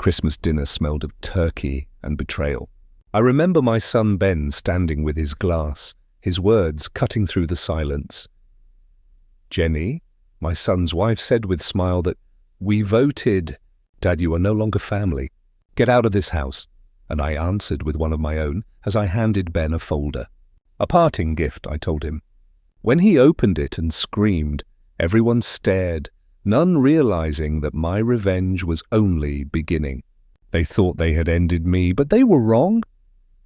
Christmas dinner smelled of turkey and betrayal. I remember my son Ben standing with his glass, his words cutting through the silence. "Jenny," my son's wife said with a smile that, "We voted. Dad, you are no longer family. Get out of this house." And I answered with one of my own as I handed Ben a folder. "A parting gift," I told him. When he opened it and screamed, everyone stared, none realizing that my revenge was only beginning. They thought they had ended me, but they were wrong.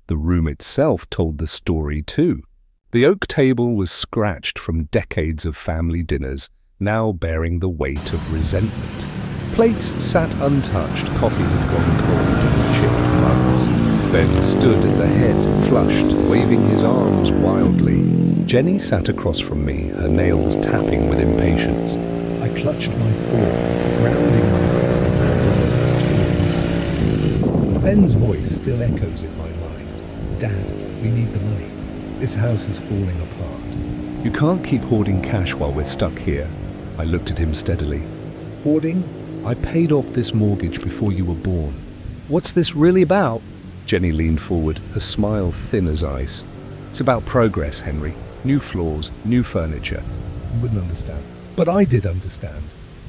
The room itself told the story too. The oak table was scratched from decades of family dinners, now bearing the weight of resentment. Plates sat untouched, coffee had gone cold, chipped mugs. Ben stood at the head, flushed, waving his arms wildly. Jenny sat across from me, her nails tapping with impatience. I clutched my fork, grounding myself as the words tore. Ben's voice still echoes in my mind. "Dad, we need the money. This house is falling apart. You can't keep hoarding cash while we're stuck here." I looked at him steadily. "Hoarding? I paid off this mortgage before you were born." "What's this really about?" Jenny leaned forward, her smile thin as ice. "It's about progress, Henry. New floors, new furniture." "You wouldn't understand." "But I did understand."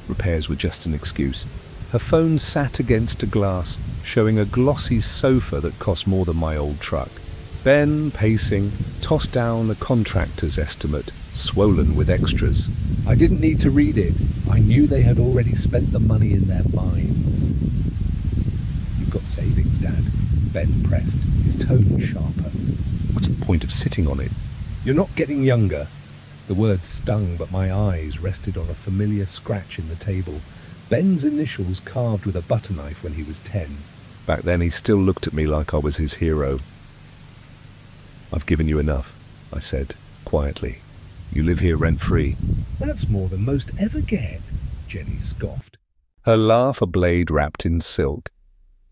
Repairs were just an excuse. Her phone sat against a glass, showing a glossy sofa that cost more than my old truck. Ben, pacing, tossed down a contractor's estimate, swollen with extras. I didn't need to read it. I knew they had already spent the money in their minds. "You've got savings, Dad," Ben pressed, his tone sharper. "What's the point of sitting on it? You're not getting younger." The words stung, but my eyes rested on a familiar scratch in the table. Ben's initials carved with a butter knife when he was 10. Back then he still looked at me like I was his hero. "I've given you enough," I said, quietly. "You live here rent-free." "That's more than most ever get," Jenny scoffed. Her laugh a blade wrapped in silk.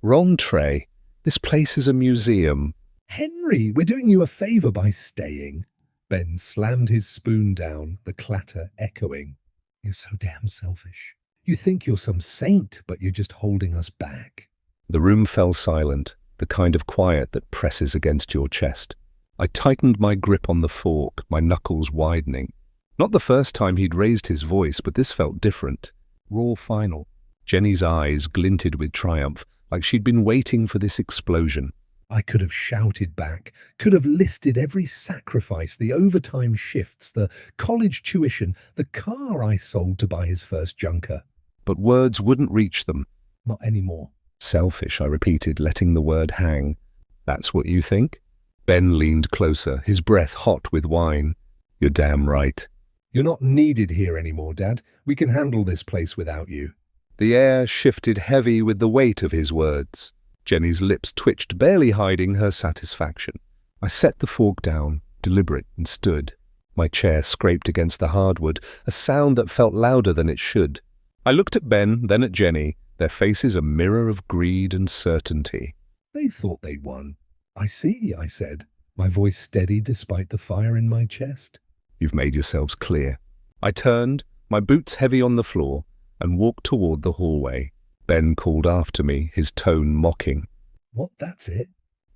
"Wrong, Trey. This place is a museum." "Henry, we're doing you a favor by staying." Ben slammed his spoon down, the clatter echoing. "You're so damn selfish. You think you're some saint, but you're just holding us back." The room fell silent, the kind of quiet that presses against your chest. I tightened my grip on the fork, my knuckles widening. Not the first time he'd raised his voice, but this felt different. Raw, final. Jenny's eyes glinted with triumph, like she'd been waiting for this explosion. I could have shouted back, could have listed every sacrifice, the overtime shifts, the college tuition, the car I sold to buy his first junker. But words wouldn't reach them. Not anymore. "Selfish," I repeated, letting the word hang. "That's what you think?" Ben leaned closer, his breath hot with wine. "You're damn right." "You're not needed here anymore, Dad. We can handle this place without you." The air shifted heavy with the weight of his words. Jenny's lips twitched, barely hiding her satisfaction. I set the fork down, deliberate, and stood. My chair scraped against the hardwood, a sound that felt louder than it should. I looked at Ben, then at Jenny, their faces a mirror of greed and certainty. They thought they'd won. "I see," I said, my voice steady despite the fire in my chest. "You've made yourselves clear." I turned, my boots heavy on the floor, and walked toward the hallway. Ben called after me, his tone mocking. "What, that's it?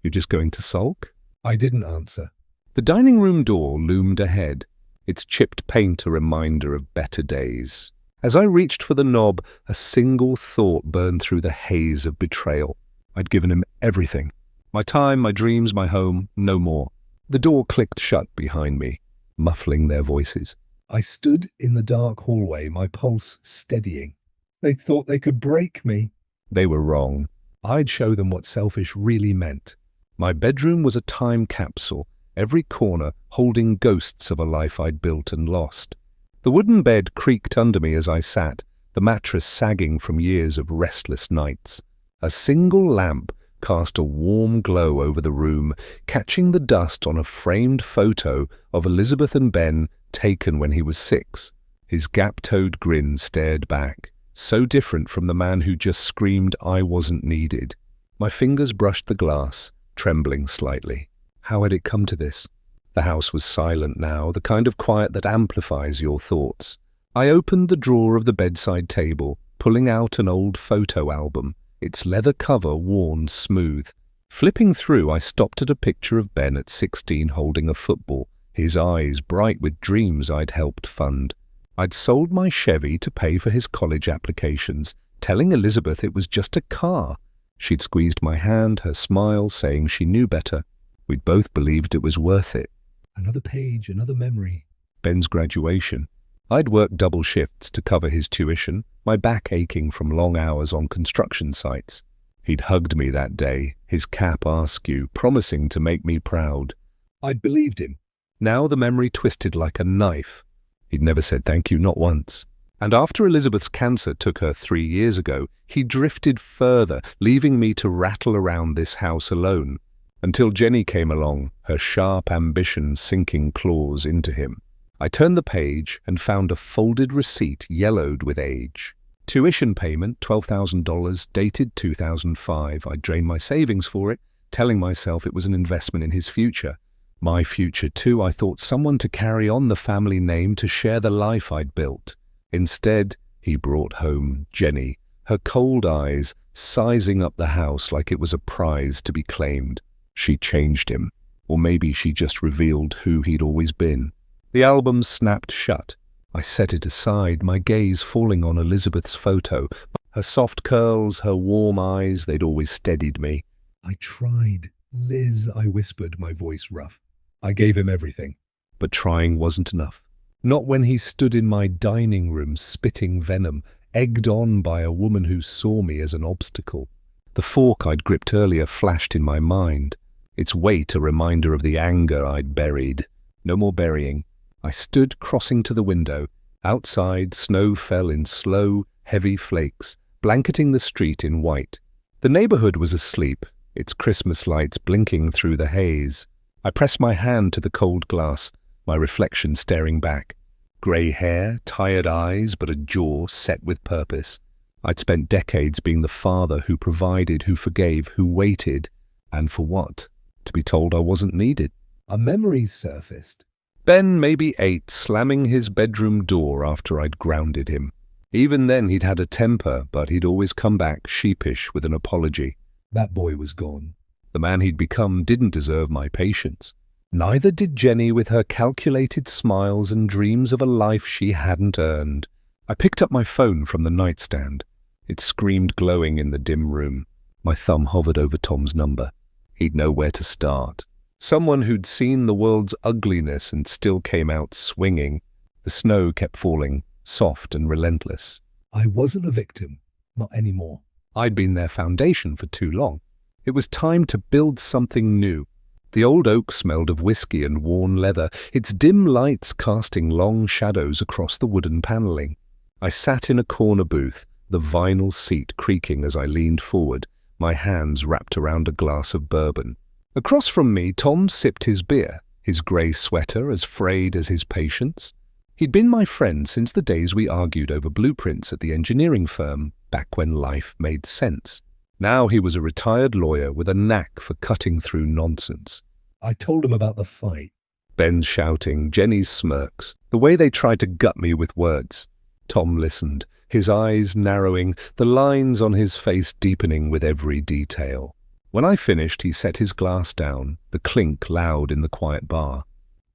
You're just going to sulk?" I didn't answer. The dining room door loomed ahead, its chipped paint a reminder of better days. As I reached for the knob, a single thought burned through the haze of betrayal. I'd given him everything. My time, my dreams, my home, no more. The door clicked shut behind me, muffling their voices. I stood in the dark hallway, my pulse steadying. They thought they could break me. They were wrong. I'd show them what selfish really meant. My bedroom was a time capsule, every corner holding ghosts of a life I'd built and lost. The wooden bed creaked under me as I sat, the mattress sagging from years of restless nights. A single lamp cast a warm glow over the room, catching the dust on a framed photo of Elizabeth and Ben taken when he was 6. His gap-toed grin stared back, so different from the man who just screamed I wasn't needed. My fingers brushed the glass, trembling slightly. How had it come to this? The house was silent now, the kind of quiet that amplifies your thoughts. I opened the drawer of the bedside table, pulling out an old photo album. its leather cover worn smooth. Flipping through, I stopped at a picture of Ben at 16 holding a football, his eyes bright with dreams I'd helped fund. I'd sold my Chevy to pay for his college applications, telling Elizabeth it was just a car. She'd squeezed my hand, her smile saying she knew better. We'd both believed it was worth it. Another page, another memory. Ben's graduation. I'd worked double shifts to cover his tuition, my back aching from long hours on construction sites. He'd hugged me that day, his cap askew, promising to make me proud. I'd believed him. Now the memory twisted like a knife. He'd never said thank you, not once. And after Elizabeth's cancer took her 3 years ago, he drifted further, leaving me to rattle around this house alone. Until Jenny came along, her sharp ambition sinking claws into him. I turned the page and found a folded receipt yellowed with age. Tuition payment, $12,000, dated 2005. I drained my savings for it, telling myself it was an investment in his future. My future too. I thought someone to carry on the family name, to share the life I'd built. Instead, he brought home Jenny, her cold eyes sizing up the house like it was a prize to be claimed. She changed him, or maybe she just revealed who he'd always been. The album snapped shut. I set it aside, my gaze falling on Elizabeth's photo. Her soft curls, her warm eyes, they'd always steadied me. I tried. Liz, I whispered, my voice rough. I gave him everything. But trying wasn't enough. Not when he stood in my dining room spitting venom, egged on by a woman who saw me as an obstacle. The fork I'd gripped earlier flashed in my mind, its weight a reminder of the anger I'd buried. No more burying. I stood crossing to the window. Outside, snow fell in slow, heavy flakes, blanketing the street in white. The neighborhood was asleep, its Christmas lights blinking through the haze. I pressed my hand to the cold glass, my reflection staring back. Grey hair, tired eyes, but a jaw set with purpose. I'd spent decades being the father who provided, who forgave, who waited. And for what? To be told I wasn't needed. A memory surfaced. Ben, maybe 8, slamming his bedroom door after I'd grounded him. Even then he'd had a temper, but he'd always come back sheepish with an apology. That boy was gone. The man he'd become didn't deserve my patience. Neither did Jenny with her calculated smiles and dreams of a life she hadn't earned. I picked up my phone from the nightstand. It screamed glowing in the dim room. My thumb hovered over Tom's number. He'd know where to start. Someone who'd seen the world's ugliness and still came out swinging. The snow kept falling, soft and relentless. I wasn't a victim. Not anymore. I'd been their foundation for too long. It was time to build something new. The old oak smelled of whiskey and worn leather, its dim lights casting long shadows across the wooden paneling. I sat in a corner booth, the vinyl seat creaking as I leaned forward, my hands wrapped around a glass of bourbon. Across from me, Tom sipped his beer, his grey sweater as frayed as his patience. He'd been my friend since the days we argued over blueprints at the engineering firm, back when life made sense. Now he was a retired lawyer with a knack for cutting through nonsense. I told him about the fight. Ben's shouting, Jenny's smirks, the way they tried to gut me with words. Tom listened, his eyes narrowing, the lines on his face deepening with every detail. When I finished, he set his glass down, the clink loud in the quiet bar.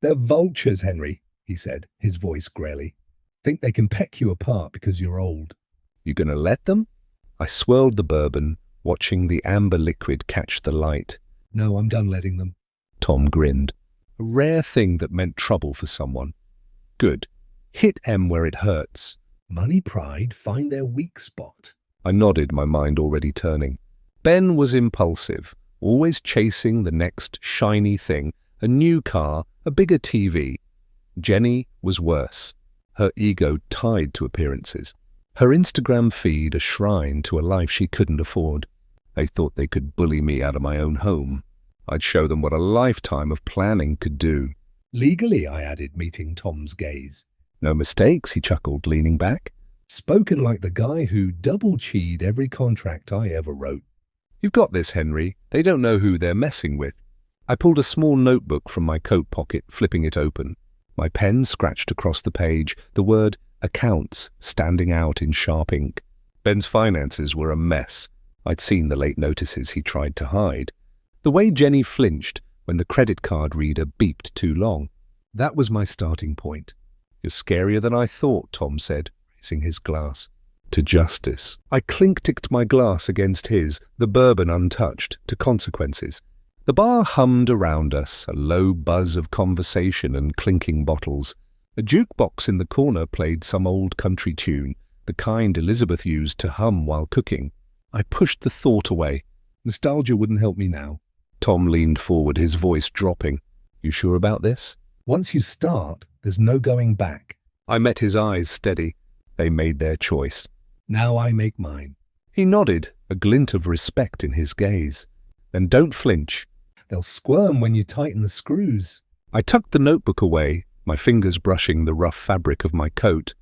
They're vultures, Henry, he said, his voice grelly. Think they can peck you apart because you're old. You gonna let them? I swirled the bourbon, watching the amber liquid catch the light. No, I'm done letting them. Tom grinned. A rare thing that meant trouble for someone. Good. Hit M where it hurts. Money, pride, find their weak spot. I nodded, my mind already turning. Ben was impulsive, always chasing the next shiny thing, a new car, a bigger TV. Jenny was worse, her ego tied to appearances. Her Instagram feed a shrine to a life she couldn't afford. They thought they could bully me out of my own home. I'd show them what a lifetime of planning could do. Legally, I added, meeting Tom's gaze. No mistakes, he chuckled, leaning back. Spoken like the guy who double-cheated every contract I ever wrote. You've got this, Henry. They don't know who they're messing with. I pulled a small notebook from my coat pocket, flipping it open. My pen scratched across the page, the word accounts standing out in sharp ink. Ben's finances were a mess. I'd seen the late notices he tried to hide. The way Jenny flinched when the credit card reader beeped too long. That was my starting point. "You're scarier than I thought," Tom said, raising his glass. "To justice." I clink-ticked my glass against his, the bourbon untouched, to consequences. The bar hummed around us, a low buzz of conversation and clinking bottles. A jukebox in the corner played some old country tune, the kind Elizabeth used to hum while cooking. I pushed the thought away. Nostalgia wouldn't help me now. Tom leaned forward, his voice dropping. "You sure about this?" Once you start, there's no going back. I met his eyes steady. They made their choice. Now I make mine. He nodded, a glint of respect in his gaze. "Then don't flinch." They'll squirm when you tighten the screws. I tucked the notebook away, my fingers brushing the rough fabric of my coat.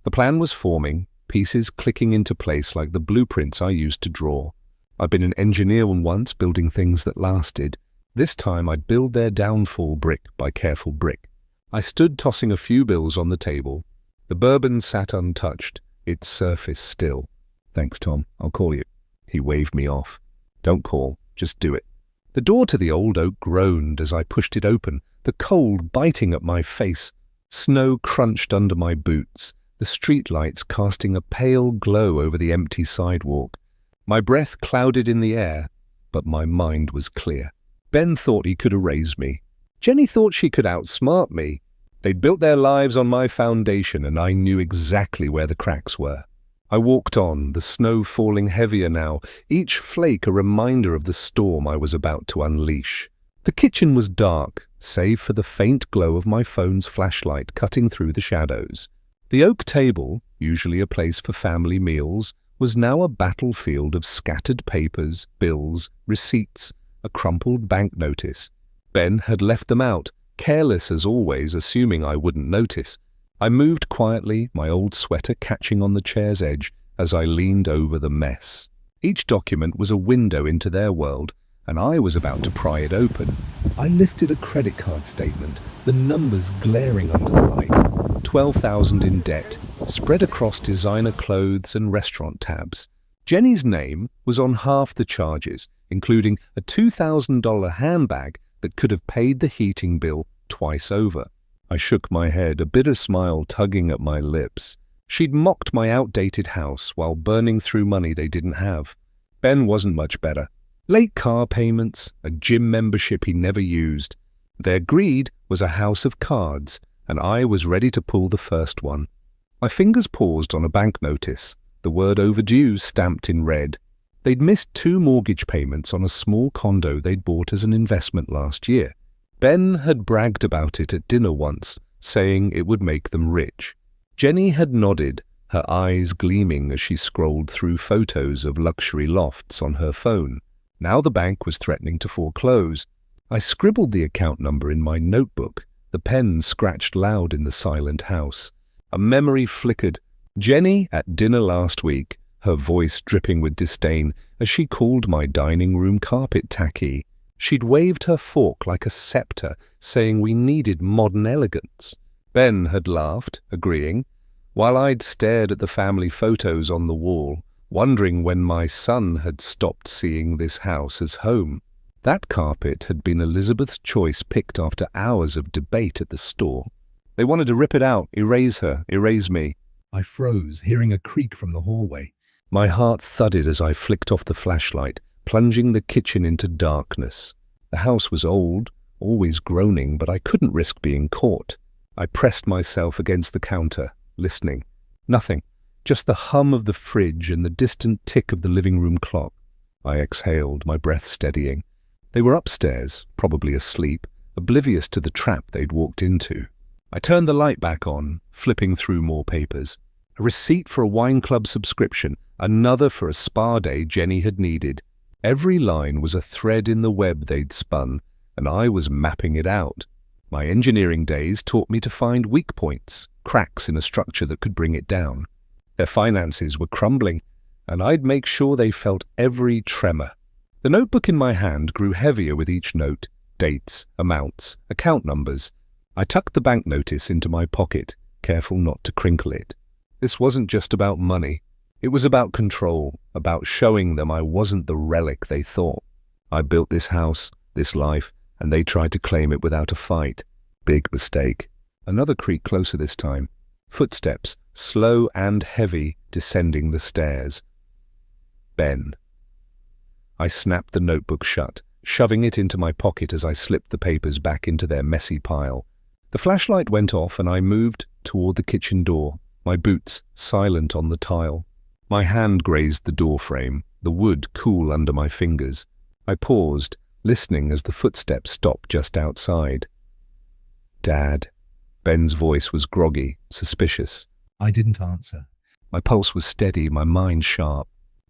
The plan was forming, pieces clicking into place like the blueprints I used to draw. I'd been an engineer once, building things that lasted. This time I'd build their downfall brick by careful brick. I stood tossing a few bills on the table. The bourbon sat untouched, its surface still. "Thanks, Tom. I'll call you." He waved me off. "Don't call, just do it." The door to the old oak groaned as I pushed it open, the cold biting at my face. Snow crunched under my boots, the streetlights casting a pale glow over the empty sidewalk. My breath clouded in the air, but my mind was clear. Ben thought he could erase me. Jenny thought she could outsmart me. They'd built their lives on my foundation, and I knew exactly where the cracks were. I walked on, the snow falling heavier now, each flake a reminder of the storm I was about to unleash. The kitchen was dark, save for the faint glow of my phone's flashlight cutting through the shadows. The oak table, usually a place for family meals, was now a battlefield of scattered papers, bills, receipts, a crumpled bank notice. Ben had left them out, careless as always, assuming I wouldn't notice. I moved quietly, my old sweater catching on the chair's edge as I leaned over the mess. Each document was a window into their world, and I was about to pry it open. I lifted a credit card statement, the numbers glaring under the light. 12,000 in debt, spread across designer clothes and restaurant tabs. Jenny's name was on half the charges, including a $2,000 handbag that could have paid the heating bill twice over. I shook my head, a bitter smile tugging at my lips. She'd mocked my outdated house while burning through money they didn't have. Ben wasn't much better. Late car payments, a gym membership he never used. Their greed was a house of cards, and I was ready to pull the first one. My fingers paused on a bank notice, the word overdue stamped in red. They'd missed 2 mortgage payments on a small condo they'd bought as an investment last year. Ben had bragged about it at dinner once, saying it would make them rich. Jenny had nodded, her eyes gleaming as she scrolled through photos of luxury lofts on her phone. Now the bank was threatening to foreclose. I scribbled the account number in my notebook. The pen scratched loud in the silent house. A memory flickered. Jenny at dinner last week, her voice dripping with disdain as she called my dining room carpet tacky. She'd waved her fork like a scepter, saying we needed modern elegance. Ben had laughed, agreeing, while I'd stared at the family photos on the wall, wondering when my son had stopped seeing this house as home. That carpet had been Elizabeth's choice, picked after hours of debate at the store. They wanted to rip it out, erase her, erase me. I froze, hearing a creak from the hallway. My heart thudded as I flicked off the flashlight, plunging the kitchen into darkness. The house was old, always groaning, but I couldn't risk being caught. I pressed myself against the counter, listening. Nothing, just the hum of the fridge and the distant tick of the living room clock. I exhaled, my breath steadying. They were upstairs, probably asleep, oblivious to the trap they'd walked into. I turned the light back on, flipping through more papers. A receipt for a wine club subscription, another for a spa day Jenny had needed. Every line was a thread in the web they'd spun, and I was mapping it out. My engineering days taught me to find weak points, cracks in a structure that could bring it down. Their finances were crumbling, and I'd make sure they felt every tremor. The notebook in my hand grew heavier with each note, dates, amounts, account numbers. I tucked the bank notice into my pocket, careful not to crinkle it. This wasn't just about money. It was about control, about showing them I wasn't the relic they thought. I built this house, this life, and they tried to claim it without a fight. Big mistake. Another creak closer this time. Footsteps, slow and heavy, descending the stairs. Ben. I snapped the notebook shut, shoving it into my pocket as I slipped the papers back into their messy pile. The flashlight went off and I moved toward the kitchen door, my boots silent on the tile. My hand grazed the door frame, the wood cool under my fingers. I paused, listening as the footsteps stopped just outside. Dad. Ben's voice was groggy, suspicious. I didn't answer. My pulse was steady, my mind sharp.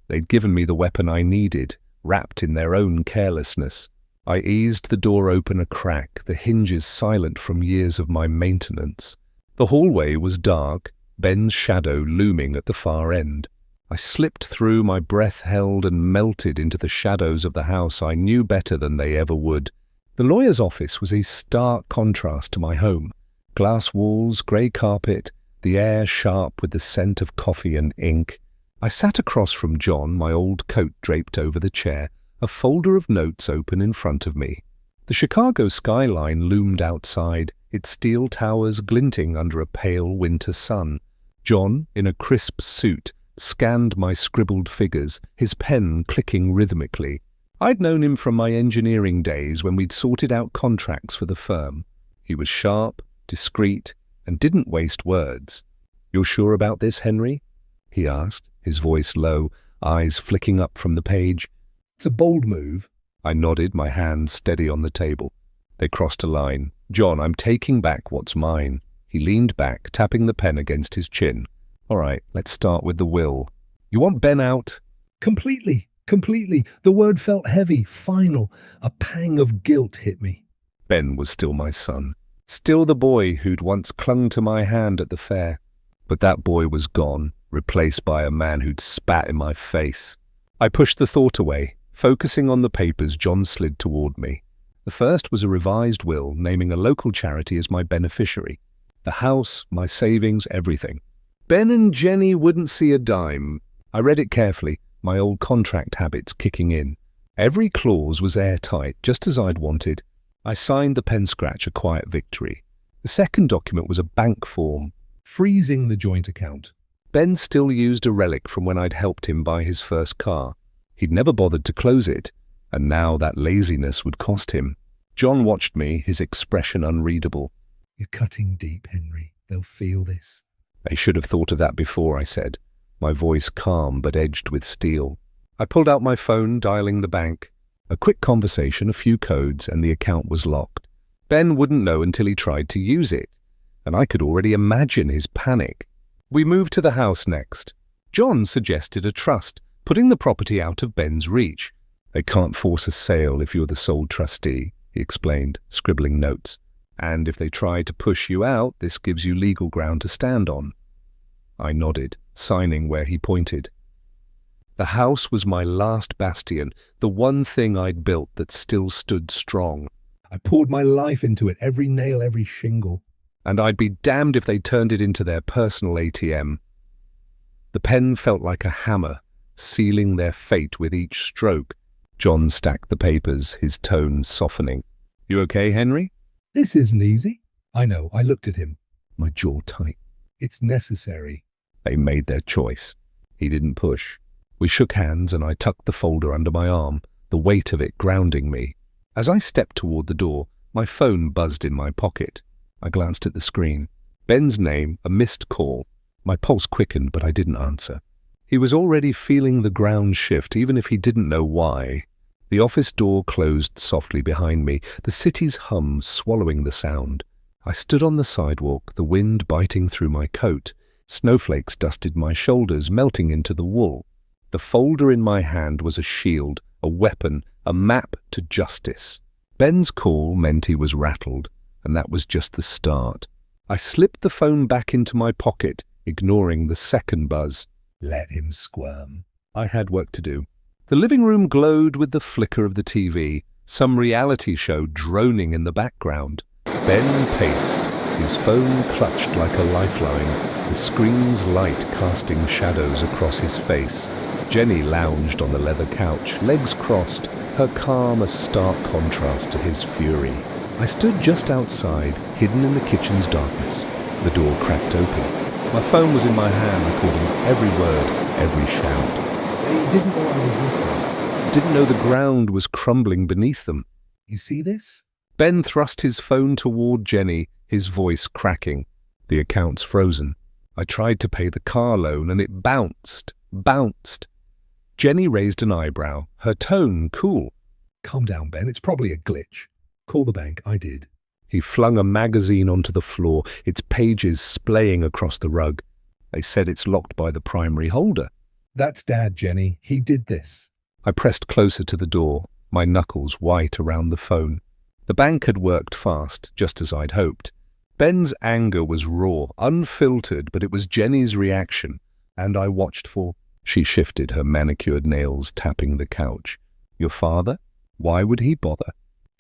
They'd given me the weapon I needed, wrapped in their own carelessness. I eased the door open a crack, the hinges silent from years of my maintenance. The hallway was dark, Ben's shadow looming at the far end. I slipped through, my breath held, and melted into the shadows of the house I knew better than they ever would. The lawyer's office was a stark contrast to my home. Glass walls, grey carpet, the air sharp with the scent of coffee and ink. I sat across from John, my old coat draped over the chair, a folder of notes open in front of me. The Chicago skyline loomed outside, its steel towers glinting under a pale winter sun. John, in a crisp suit, scanned my scribbled figures, his pen clicking rhythmically. I'd known him from my engineering days when we'd sorted out contracts for the firm. He was sharp, discreet, and didn't waste words. "You're sure about this, Henry?" he asked, his voice low, eyes flicking up from the page. It's a bold move. I nodded, my hands steady on the table. They crossed a line. "John, I'm taking back what's mine." He leaned back, tapping the pen against his chin. "All right, let's start with the will. You want Ben out?" Completely. The word felt heavy, final. A pang of guilt hit me. Ben was still my son. Still the boy who'd once clung to my hand at the fair. But that boy was gone, replaced by a man who'd spat in my face. I pushed the thought away, focusing on the papers John slid toward me. The first was a revised will naming a local charity as my beneficiary. The house, my savings, everything. Ben and Jenny wouldn't see a dime. I read it carefully, my old contract habits kicking in. Every clause was airtight, just as I'd wanted. I signed the pen scratch, a quiet victory. The second document was a bank form. Freezing the joint account. Ben still used a relic from when I'd helped him buy his first car. He'd never bothered to close it, and now that laziness would cost him. John watched me, his expression unreadable. You're cutting deep, Henry. They'll feel this. "They should have thought of that before," I said, my voice calm but edged with steel. I pulled out my phone, dialing the bank. A quick conversation, a few codes, and the account was locked. Ben wouldn't know until he tried to use it, and I could already imagine his panic. We moved to the house next. John suggested a trust, putting the property out of Ben's reach. "They can't force a sale if you're the sole trustee," he explained, scribbling notes. "And if they try to push you out, this gives you legal ground to stand on." I nodded, signing where he pointed. The house was my last bastion, the one thing I'd built that still stood strong. I poured my life into it, every nail, every shingle. And I'd be damned if they turned it into their personal ATM. The pen felt like a hammer, sealing their fate with each stroke. John stacked the papers, his tone softening. "You okay, Henry?" This isn't easy. I know. I looked at him. My jaw tight. It's necessary. They made their choice. He didn't push. We shook hands and I tucked the folder under my arm, the weight of it grounding me. As I stepped toward the door, my phone buzzed in my pocket. I glanced at the screen. Ben's name, a missed call. My pulse quickened, but I didn't answer. He was already feeling the ground shift, even if he didn't know why. The office door closed softly behind me, the city's hum swallowing the sound. I stood on the sidewalk, the wind biting through my coat. Snowflakes dusted my shoulders, melting into the wool. The folder in my hand was a shield, a weapon, a map to justice. Ben's call meant he was rattled, and that was just the start. I slipped the phone back into my pocket, ignoring the second buzz. Let him squirm. I had work to do. The living room glowed with the flicker of the TV, some reality show droning in the background. Ben paced, His phone clutched like a lifeline, the screen's light casting shadows across his face. Jenny lounged on the leather couch, legs crossed, her calm a stark contrast to his fury. I stood just outside, hidden in the kitchen's darkness. The door cracked open. My phone was in my hand, recording every word, every shout. They didn't know I was listening. Didn't know the ground was crumbling beneath them. You see this? Ben thrust his phone toward Jenny, his voice cracking. The account's frozen. I tried to pay the car loan and it bounced. Jenny raised an eyebrow, her tone cool. Calm down, Ben. It's probably a glitch. Call the bank. I did. He flung a magazine onto the floor, its pages splaying across the rug. They said it's locked by the primary holder. That's Dad, Jenny. He did this. I pressed closer to the door, my knuckles white around the phone. The bank had worked fast, just as I'd hoped. Ben's anger was raw, unfiltered, but it was Jenny's reaction, and I watched for... She shifted, her manicured nails tapping the couch. Your father? Why would he bother?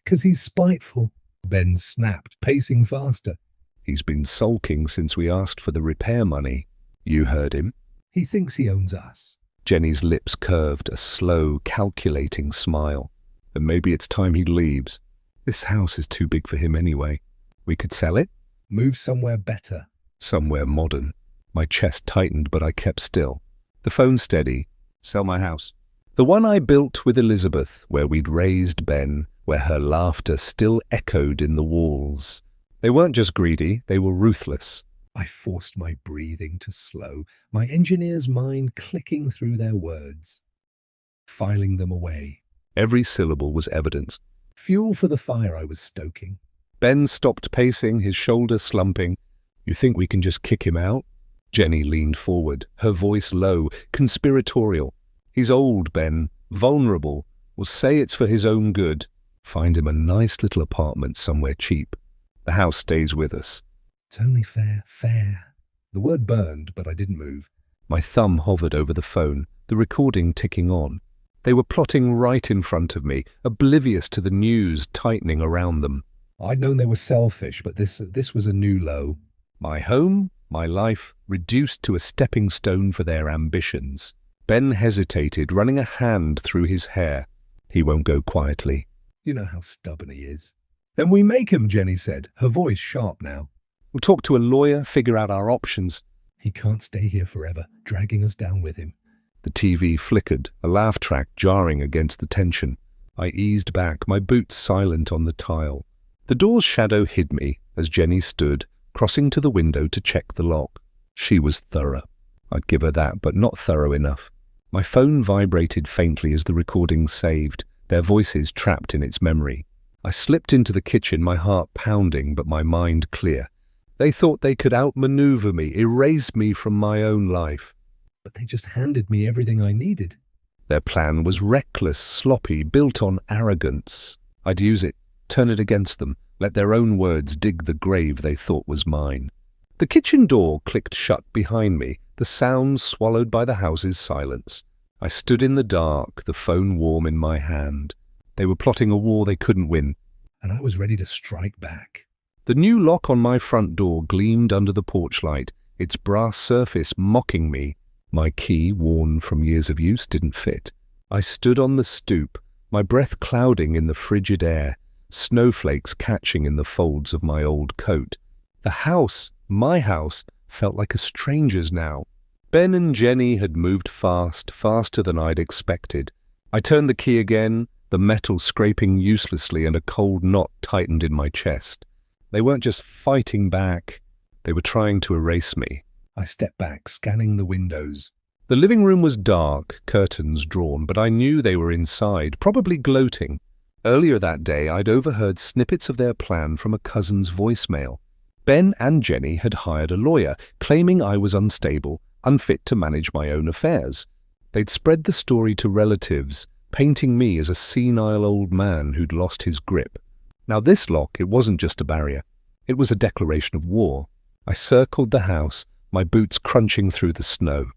'Cause he's spiteful. Ben snapped, pacing faster. He's been sulking since we asked for the repair money. You heard him. He thinks he owns us. Jenny's lips curved, a slow, calculating smile. Then maybe it's time he leaves. This house is too big for him anyway. We could sell it? Move somewhere better. Somewhere modern. My chest tightened, but I kept still. The phone steady. Sell my house. The one I built with Elizabeth, where we'd raised Ben, where her laughter still echoed in the walls. They weren't just greedy, they were ruthless. I forced my breathing to slow, my engineer's mind clicking through their words, filing them away. Every syllable was evidence. Fuel for the fire I was stoking. Ben stopped pacing, his shoulders slumping. You think we can just kick him out? Jenny leaned forward, her voice low, conspiratorial. He's old, Ben, vulnerable. We'll say it's for his own good. Find him a nice little apartment somewhere cheap. The house stays with us. It's only fair. The word burned, but I didn't move. My thumb hovered over the phone, the recording ticking on. They were plotting right in front of me, oblivious to the news tightening around them. I'd known they were selfish, but this was a new low. My home, my life, reduced to a stepping stone for their ambitions. Ben hesitated, running a hand through his hair. He won't go quietly. You know how stubborn he is. Then we make him, Jenny said, her voice sharp now. We'll talk to a lawyer, figure out our options. He can't stay here forever, dragging us down with him. The TV flickered, a laugh track jarring against the tension. I eased back, my boots silent on the tile. The door's shadow hid me as Jenny stood, crossing to the window to check the lock. She was thorough. I'd give her that, but not thorough enough. My phone vibrated faintly as the recording saved, their voices trapped in its memory. I slipped into the kitchen, my heart pounding, but my mind clear. They thought they could outmaneuver me, erase me from my own life. But they just handed me everything I needed. Their plan was reckless, sloppy, built on arrogance. I'd use it, turn it against them, let their own words dig the grave they thought was mine. The kitchen door clicked shut behind me, the sounds swallowed by the house's silence. I stood in the dark, the phone warm in my hand. They were plotting a war they couldn't win. And I was ready to strike back. The new lock on my front door gleamed under the porch light, its brass surface mocking me. My key, worn from years of use, didn't fit. I stood on the stoop, my breath clouding in the frigid air, snowflakes catching in the folds of my old coat. The house, my house, felt like a stranger's now. Ben and Jenny had moved fast, faster than I'd expected. I turned the key again, the metal scraping uselessly, and a cold knot tightened in my chest. They weren't just fighting back, they were trying to erase me. I stepped back, scanning the windows. The living room was dark, curtains drawn, but I knew they were inside, probably gloating. Earlier that day, I'd overheard snippets of their plan from a cousin's voicemail. Ben and Jenny had hired a lawyer, claiming I was unstable, unfit to manage my own affairs. They'd spread the story to relatives, painting me as a senile old man who'd lost his grip. Now this lock, it wasn't just a barrier. It was a declaration of war. I circled the house, my boots crunching through the snow.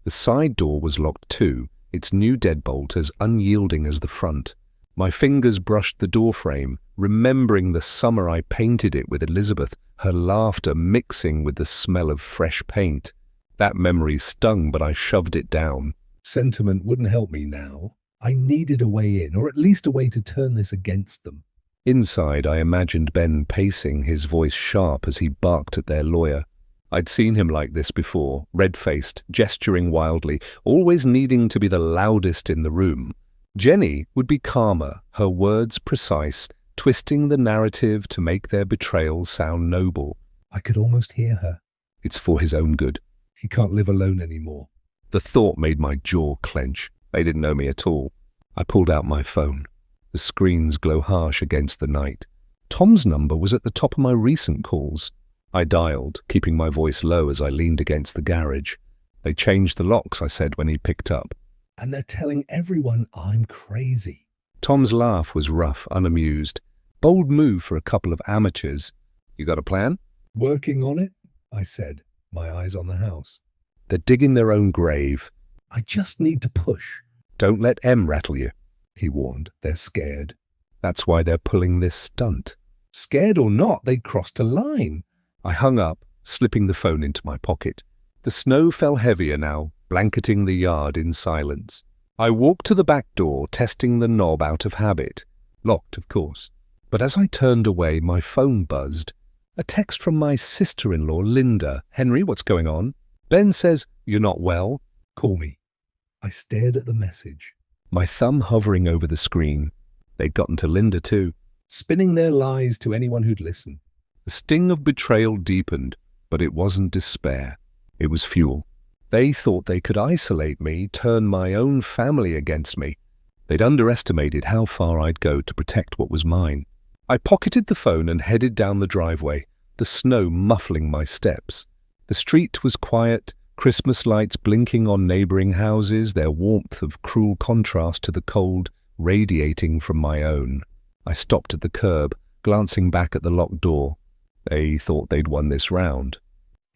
The side door was locked too, its new deadbolt as unyielding as the front. My fingers brushed the doorframe, remembering the summer I painted it with Elizabeth, her laughter mixing with the smell of fresh paint. That memory stung, but I shoved it down. Sentiment wouldn't help me now. I needed a way in, or at least a way to turn this against them. Inside, I imagined Ben pacing, his voice sharp as he barked at their lawyer. I'd seen him like this before, red-faced, gesturing wildly, always needing to be the loudest in the room. Jenny would be calmer, her words precise, twisting the narrative to make their betrayal sound noble. I could almost hear her. It's for his own good. He can't live alone anymore. The thought made my jaw clench. They didn't know me at all. I pulled out my phone. The screens glow harsh against the night. Tom's number was at the top of my recent calls. I dialed, keeping my voice low as I leaned against the garage. They changed the locks, I said when he picked up. And they're telling everyone I'm crazy. Tom's laugh was rough, unamused. Bold move for a couple of amateurs. You got a plan? Working on it, I said, my eyes on the house. They're digging their own grave. I just need to push. Don't let M rattle you, he warned. They're scared. That's why they're pulling this stunt. Scared or not, they crossed a line. I hung up, slipping the phone into my pocket. The snow fell heavier now, blanketing the yard in silence. I walked to the back door, testing the knob out of habit. Locked, of course. But as I turned away, my phone buzzed. A text from my sister-in-law, Linda. Henry, what's going on? Ben says, you're not well. Call me. I stared at the message. My thumb hovering over the screen. They'd gotten to Linda too. Spinning their lies to anyone who'd listen. The sting of betrayal deepened, but it wasn't despair. It was fuel. They thought they could isolate me, turn my own family against me. They'd underestimated how far I'd go to protect what was mine. I pocketed the phone and headed down the driveway, the snow muffling my steps. The street was quiet, Christmas lights blinking on neighboring houses, their warmth of cruel contrast to the cold radiating from my own. I stopped at the curb, glancing back at the locked door. They thought they'd won this round.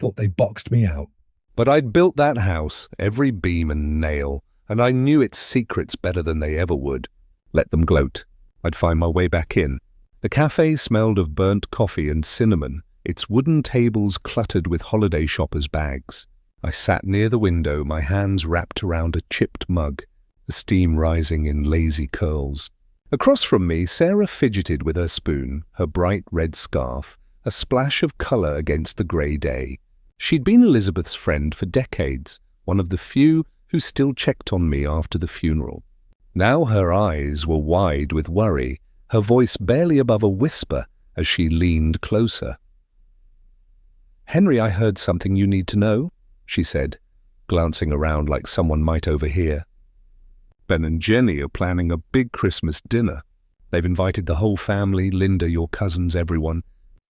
Thought they boxed me out. But I'd built that house, every beam and nail, and I knew its secrets better than they ever would. Let them gloat. I'd find my way back in. The cafe smelled of burnt coffee and cinnamon, its wooden tables cluttered with holiday shoppers' bags. I sat near the window, my hands wrapped around a chipped mug, the steam rising in lazy curls. Across from me, Sarah fidgeted with her spoon, her bright red scarf, a splash of colour against the grey day. She'd been Elizabeth's friend for decades, one of the few who still checked on me after the funeral. Now her eyes were wide with worry, her voice barely above a whisper as she leaned closer. "Henry, I heard something you need to know," she said, glancing around like someone might overhear. "Ben and Jenny are planning a big Christmas dinner. They've invited the whole family, Linda, your cousins, everyone."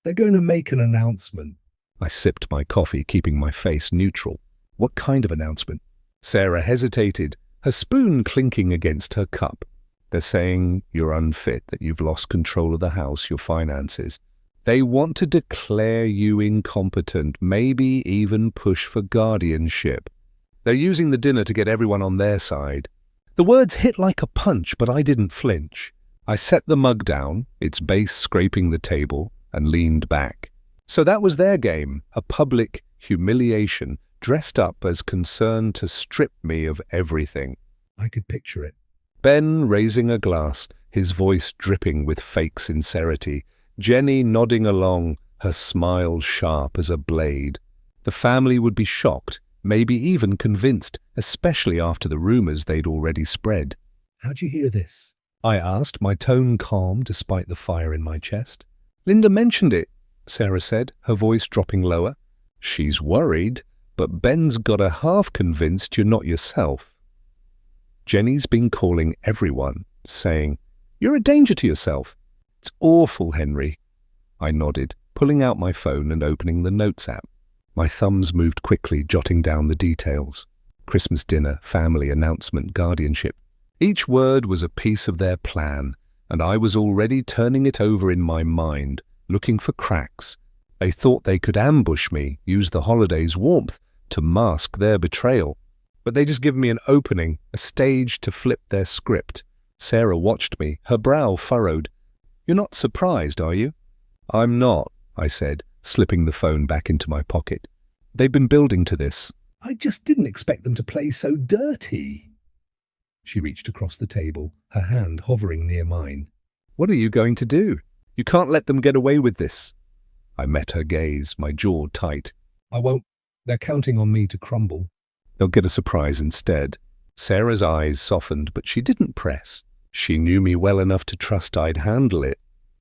They're going to make an announcement. I sipped my coffee, keeping my face neutral. What kind of announcement? Sarah hesitated, her spoon clinking against her cup. "They're saying you're unfit, that you've lost control of the house, your finances. They want to declare you incompetent, maybe even push for guardianship. They're using the dinner to get everyone on their side." The words hit like a punch, but I didn't flinch. I set the mug down, its base scraping the table, and leaned back. So that was their game, a public humiliation, dressed up as concern to strip me of everything. I could picture it. Ben raising a glass, his voice dripping with fake sincerity. Jenny nodding along, her smile sharp as a blade. The family would be shocked, maybe even convinced, especially after the rumors they'd already spread. "How'd you hear this?" I asked, my tone calm despite the fire in my chest. "Linda mentioned it," Sarah said, her voice dropping lower. "She's worried, but Ben's got her half convinced you're not yourself." Jenny's been calling everyone, saying, "You're a danger to yourself." "It's awful, Henry." I nodded, pulling out my phone and opening the Notes app. My thumbs moved quickly, jotting down the details. Christmas dinner, family announcement, guardianship. Each word was a piece of their plan, and I was already turning it over in my mind, looking for cracks. They thought they could ambush me, use the holidays' warmth to mask their betrayal. But they just give me an opening, a stage to flip their script. Sarah watched me, her brow furrowed. "You're not surprised, are you?" "I'm not," I said, slipping the phone back into my pocket. "They've been building to this." I just didn't expect them to play so dirty. She reached across the table, her hand hovering near mine. "What are you going to do? You can't let them get away with this." I met her gaze, my jaw tight. I won't. They're counting on me to crumble. "They'll get a surprise instead." Sarah's eyes softened, but she didn't press. She knew me well enough to trust I'd handle it.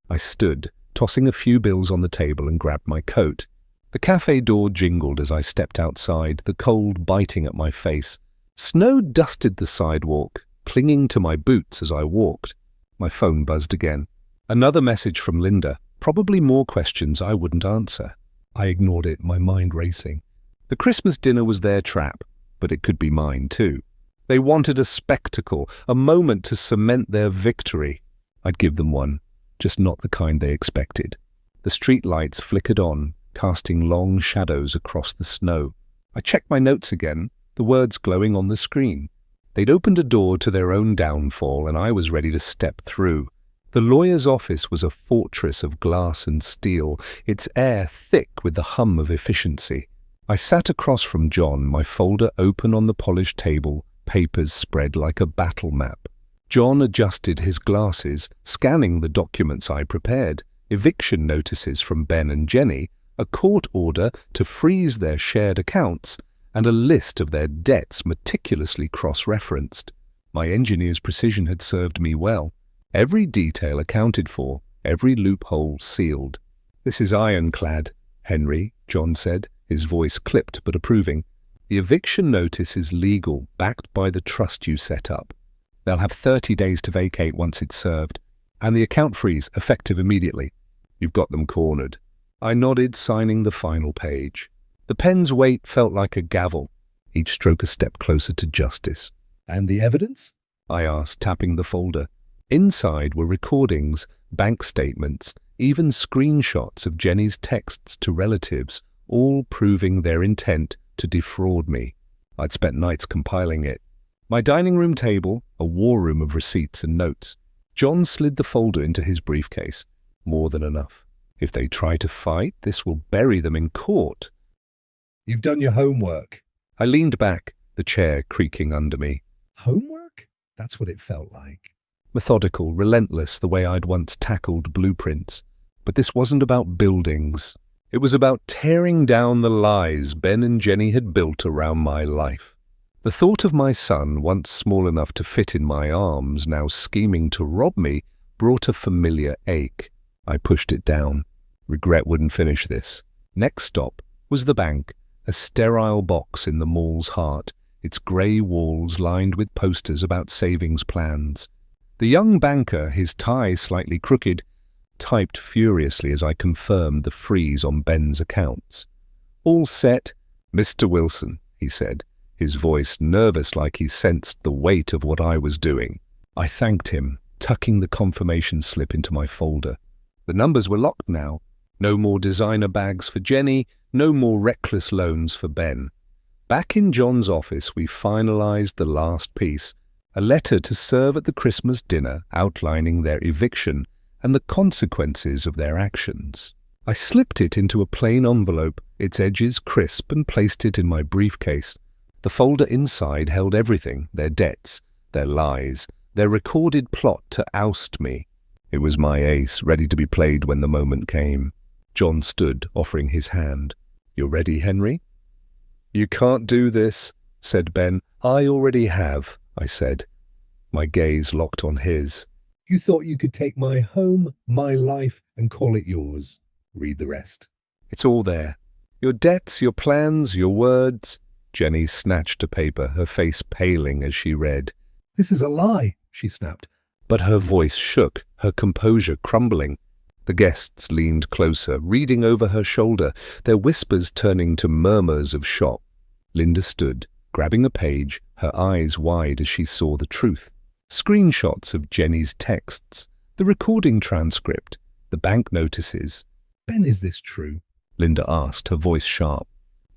I stood, tossing a few bills on the table, and grabbed my coat. The cafe door jingled as I stepped outside, the cold biting at my face. Snow dusted the sidewalk, clinging to my boots as I walked. My phone buzzed again. Another message from Linda, probably more questions I wouldn't answer. I ignored it, my mind racing. The Christmas dinner was their trap, but it could be mine too. They wanted a spectacle, a moment to cement their victory. I'd give them one, just not the kind they expected. The street lights flickered on, casting long shadows across the snow. I checked my notes again, the words glowing on the screen. They'd opened a door to their own downfall, and I was ready to step through. The lawyer's office was a fortress of glass and steel, its air thick with the hum of efficiency. I sat across from John, my folder open on the polished table, papers spread like a battle map. John adjusted his glasses, scanning the documents I prepared. Eviction notices from Ben and Jenny, a court order to freeze their shared accounts, and a list of their debts meticulously cross-referenced. My engineer's precision had served me well. Every detail accounted for, every loophole sealed. "This is ironclad, Henry," John said, his voice clipped but approving. "The eviction notice is legal, backed by the trust you set up. They'll have 30 days to vacate once it's served, and the account freeze effective immediately. You've got them cornered." I nodded, signing the final page. The pen's weight felt like a gavel, each stroke a step closer to justice. And the evidence? I asked, tapping the folder. Inside were recordings, bank statements, even screenshots of Jenny's texts to relatives, all proving their intent to defraud me. I'd spent nights compiling it. My dining room table, a war room of receipts and notes. John slid the folder into his briefcase. More than enough. If they try to fight, this will bury them in court. You've done your homework. I leaned back, the chair creaking under me. Homework? That's what it felt like. Methodical, relentless, the way I'd once tackled blueprints. But this wasn't about buildings. It was about tearing down the lies Ben and Jenny had built around my life. The thought of my son, once small enough to fit in my arms, now scheming to rob me, brought a familiar ache. I pushed it down. Regret wouldn't finish this. Next stop was the bank, a sterile box in the mall's heart, its grey walls lined with posters about savings plans. The young banker, his tie slightly crooked, typed furiously as I confirmed the freeze on Ben's accounts. "All set, Mr. Wilson," he said, his voice nervous like he sensed the weight of what I was doing. I thanked him, tucking the confirmation slip into my folder. The numbers were locked now. No more designer bags for Jenny, no more reckless loans for Ben. Back in John's office, we finalized the last piece, a letter to serve at the Christmas dinner outlining their eviction and the consequences of their actions. I slipped it into a plain envelope, its edges crisp, and placed it in my briefcase. The folder inside held everything, their debts, their lies, their recorded plot to oust me. It was my ace, ready to be played when the moment came. John stood, offering his hand. "You're ready, Henry?" "You can't do this," said Ben. "I already have," I said. My gaze locked on his. You thought you could take my home, my life, and call it yours. Read the rest. "It's all there. Your debts, your plans, your words." Jenny snatched a paper, her face paling as she read. "This is a lie," she snapped. But her voice shook, her composure crumbling. The guests leaned closer, reading over her shoulder, their whispers turning to murmurs of shock. Linda stood, grabbing a page, her eyes wide as she saw the truth. Screenshots of Jenny's texts, the recording transcript, the bank notices. "Ben, is this true?" Linda asked, her voice sharp.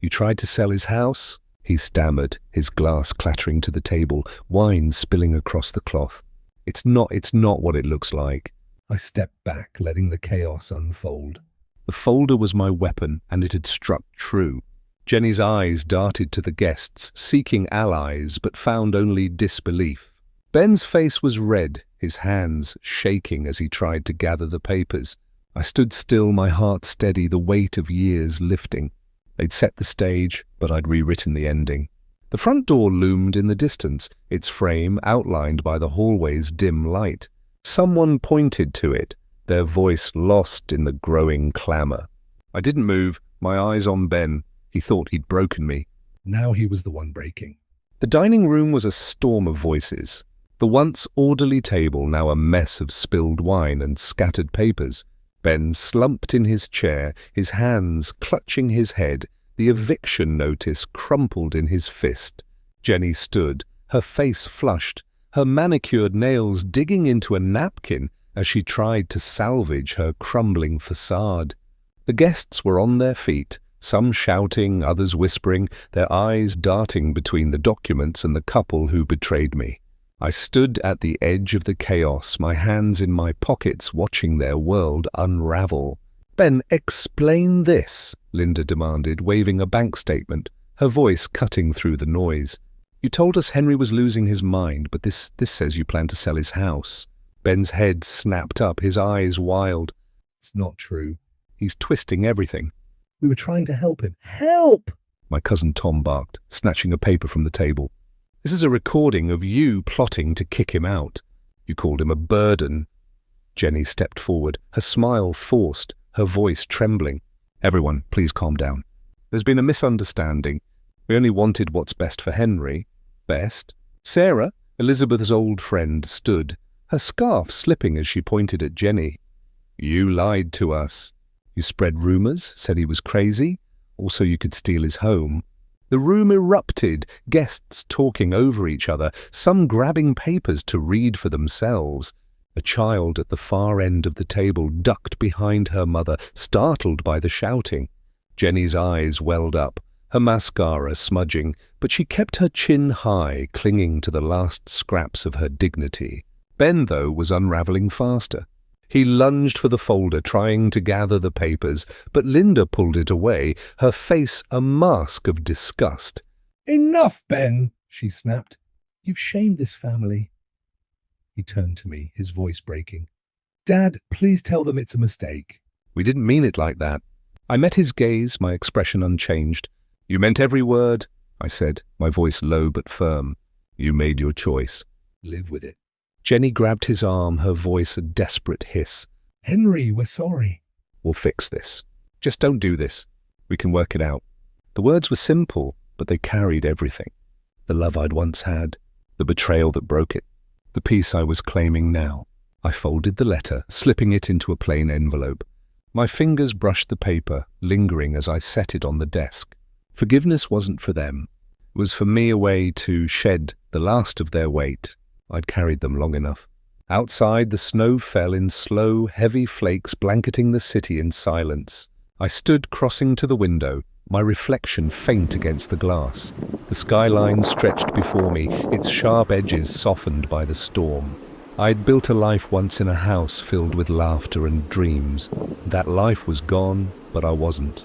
"You tried to sell his house?" He stammered, his glass clattering to the table, wine spilling across the cloth. It's not what it looks like. I stepped back, letting the chaos unfold. The folder was my weapon, and it had struck true. Jenny's eyes darted to the guests, seeking allies, but found only disbelief. Ben's face was red, his hands shaking as he tried to gather the papers. I stood still, my heart steady, the weight of years lifting. They'd set the stage, but I'd rewritten the ending. The front door loomed in the distance, its frame outlined by the hallway's dim light. Someone pointed to it, their voice lost in the growing clamor. I didn't move, my eyes on Ben. He thought he'd broken me. Now he was the one breaking. The dining room was a storm of voices. The once orderly table now a mess of spilled wine and scattered papers. Ben slumped in his chair, his hands clutching his head, the eviction notice crumpled in his fist. Jenny stood, her face flushed, her manicured nails digging into a napkin as she tried to salvage her crumbling facade. The guests were on their feet, some shouting, others whispering, their eyes darting between the documents and the couple who betrayed me. I stood at the edge of the chaos, my hands in my pockets, watching their world unravel. "Ben, explain this," Linda demanded, waving a bank statement, her voice cutting through the noise. "You told us Henry was losing his mind, but this says you plan to sell his house." Ben's head snapped up, his eyes wild. "It's not true. He's twisting everything." We were trying to help him." "Help!" my cousin Tom barked, snatching a paper from the table. "This is a recording of you plotting to kick him out. You called him a burden." Jenny stepped forward, her smile forced, her voice trembling. "Everyone, please calm down. There's been a misunderstanding. We only wanted what's best for Henry." "Best?" Sarah, Elizabeth's old friend, stood, her scarf slipping as she pointed at Jenny. "You lied to us. You spread rumors, said he was crazy, also you could steal his home." The room erupted, guests talking over each other, some grabbing papers to read for themselves. A child at the far end of the table ducked behind her mother, startled by the shouting. Jenny's eyes welled up, her mascara smudging, but she kept her chin high, clinging to the last scraps of her dignity. Ben, though, was unraveling faster. He lunged for the folder, trying to gather the papers, but Linda pulled it away, her face a mask of disgust. "Enough, Ben," she snapped. "You've shamed this family." He turned to me, his voice breaking. "Dad, please tell them it's a mistake." "We didn't mean it like that." I met his gaze, my expression unchanged. "You meant every word," I said, my voice low but firm. "You made your choice. Live with it." Jenny grabbed his arm, her voice a desperate hiss. "Henry, we're sorry." "We'll fix this. Just don't do this. We can work it out." The words were simple, but they carried everything. The love I'd once had, the betrayal that broke it, the peace I was claiming now. I folded the letter, slipping it into a plain envelope. My fingers brushed the paper, lingering as I set it on the desk. Forgiveness wasn't for them. It was for me, a way to shed the last of their weight. I'd carried them long enough. Outside, the snow fell in slow, heavy flakes, blanketing the city in silence. I stood crossing to the window, my reflection faint against the glass. The skyline stretched before me, its sharp edges softened by the storm. I'd built a life once in a house filled with laughter and dreams. That life was gone, but I wasn't.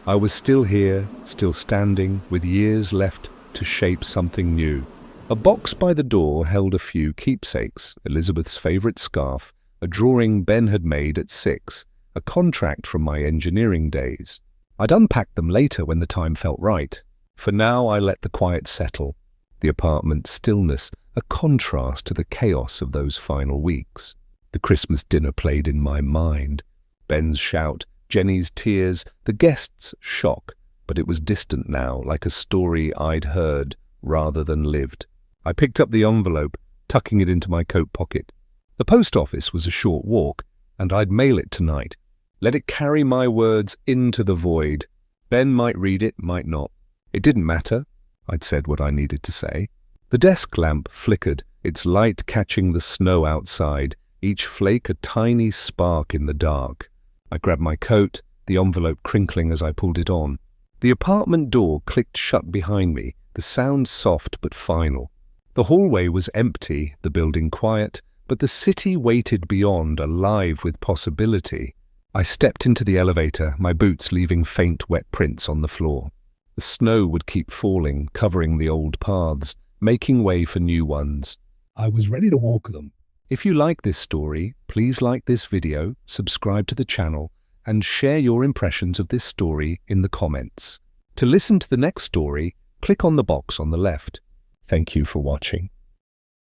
I was still here, still standing, with years left to shape something new. A box by the door held a few keepsakes, Elizabeth's favourite scarf, a drawing Ben had made at 6, a contract from my engineering days. I'd unpack them later when the time felt right. For now I let the quiet settle, the apartment's stillness, a contrast to the chaos of those final weeks. The Christmas dinner played in my mind. Ben's shout, Jenny's tears, the guests' shock, but it was distant now, like a story I'd heard rather than lived. I picked up the envelope, tucking it into my coat pocket. The post office was a short walk, and I'd mail it tonight. Let it carry my words into the void. Ben might read it, might not. It didn't matter. I'd said what I needed to say. The desk lamp flickered, its light catching the snow outside, each flake a tiny spark in the dark. I grabbed my coat, the envelope crinkling as I pulled it on. The apartment door clicked shut behind me, the sound soft but final. The hallway was empty, the building quiet, but the city waited beyond, alive with possibility. I stepped into the elevator, my boots leaving faint wet prints on the floor. The snow would keep falling, covering the old paths, making way for new ones. I was ready to walk them. If you like this story, please like this video, subscribe to the channel, and share your impressions of this story in the comments. To listen to the next story, click on the box on the left. Thank you for watching.